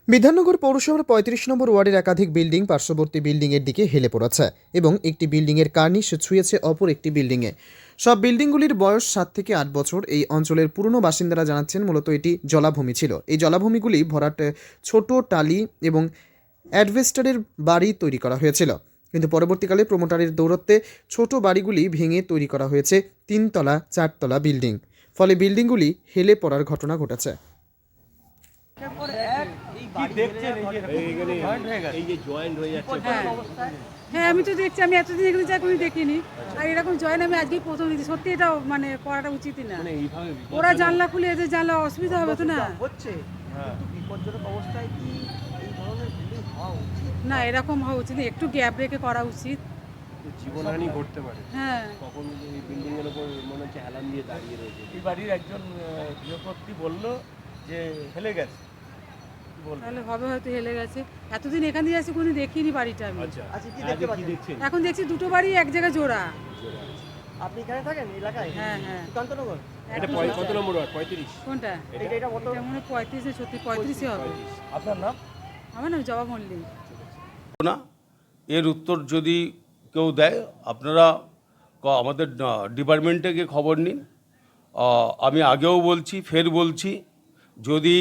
বিধাননগর পৌরসভার ৩৫ নম্বর ওয়ার্ডের একাধিক বিল্ডিং পার্শ্ববর্তী বিল্ডিংয়ের দিকে হেলে পড়েছে এবং একটি বিল্ডিংয়ের কার্নিশ ছুঁয়েছে অপর একটি বিল্ডিংয়ে। সব বিল্ডিংগুলির বয়স 7 থেকে 8 বছর। এই অঞ্চলের পুরনো বাসিন্দারা জানাচ্ছেন মূলত এটি জলাভূমি ছিল। এই জলাভূমিগুলি ভরাট ছোট টালি এবং অ্যাডভেস্টারের বাড়ি তৈরি করা হয়েছিল, কিন্তু পরবর্তীকালে প্রমোটারের দৌরত্বে ছোট বাড়িগুলি ভেঙে তৈরি করা হয়েছে 3 তলা 4 তলা বিল্ডিং। ফলে বিল্ডিংগুলি হেলে পড়ার ঘটনা ঘটেছে। হ্যাঁ, আমি তো দেখছি। আমি এতদিন এখানে যাই কোনো দেখিনি, আর এরকম জয়েন আমি আজকেই প্রথম দেখছি। সত্যি এটা মানে করাটা উচিতই না। ওরা জানলা খুলে এদের জানলা অসুবিধা হবে তো না? হচ্ছে কিন্তু বিপজ্জনক অবস্থায় কি এই ধরনের বিল্ডিং হওয়া উচিত? না, এরকম হওয়া উচিত না, একটু গ্যাপ রেখে করা উচিত। জীবনহানি ঘটতে পারে। হ্যাঁ, কখন এই বিল্ডিং এর উপর মনে হচ্ছে হেলান দিয়ে দাঁড়িয়ে রয়েছে। এই বাড়ির একজন গৃহকর্ত্রী বললো যে হেলে গেছে। তাহলে হবে, হয়তো হেলে গেছে। এতদিন এখান দিয়ে আসি কোনো দেখিনি বাড়িটা আমি। আচ্ছা আচ্ছা, কি আজকে দেখতে কি পাচ্ছেন? দেখছেন? এখন দেখছি দুটো বাড়ি এক জায়গায় জোড়া। আপনি এখানে থাকেন এলাকায়? হ্যাঁ হ্যাঁ। সুকান্তনগর? এটা কত নম্বর ওয়ার্ড? 35। কোনটা? এটা কত? এটা মনে হয় 35 না 35 হবে। আপনার নাম? আমার নাম জবা মল্লিক। না, এর উত্তর যদি কেউ দেয় আপনারা আমাদের ডিপার্টমেন্টে গিয়ে খবর নিন। আমি আগেও বলছি, ফের বলছি, যদি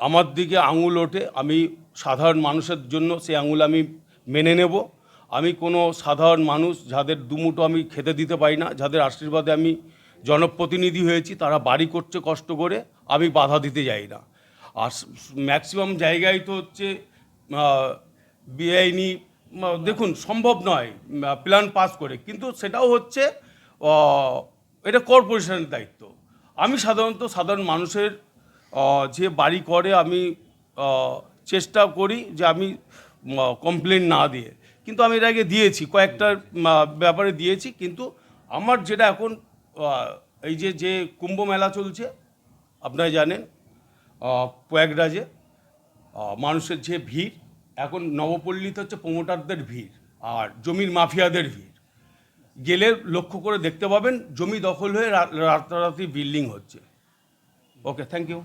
আমার দিকে আঙুল ওঠে আমি সাধারণ মানুষের জন্য সেই আঙুল আমি মেনে নেব। আমি কোনো সাধারণ মানুষ যাদের দুমুঠো আমি খেতে দিতে পারি না, যাদের আশীর্বাদে আমি জনপ্রতিনিধি হয়েছি, তারা বাড়ি করছে কষ্ট করে, আমি বাধা দিতে যাই না। আর ম্যাক্সিমাম জায়গায় তো হচ্ছে বেআইনি, দেখুন সম্ভব নয় প্ল্যান পাস করে, কিন্তু সেটাও হচ্ছে এটা কর্পোরেশনের দায়িত্ব। আমি সাধারণত সাধারণ মানুষের যে বাড়ি করে আমি চেষ্টা করি যে আমি কমপ্লেন না দিয়ে, কিন্তু আমি এর আগে দিয়েছি, কয়েকটার ব্যাপারে দিয়েছি। কিন্তু আমার যেটা এখন এই যে কুম্ভ মেলা চলছে আপনারা জানেন, প্রয়াগরাজে মানুষের যে ভিড়, এখন নবপল্লীতে হচ্ছে প্রমোটারদের ভিড় আর জমির মাফিয়াদের ভিড়। গেলে লক্ষ্য করে দেখতে পাবেন জমি দখল হয়ে রাতারাতি বিল্ডিং হচ্ছে। ওকে, থ্যাংক ইউ।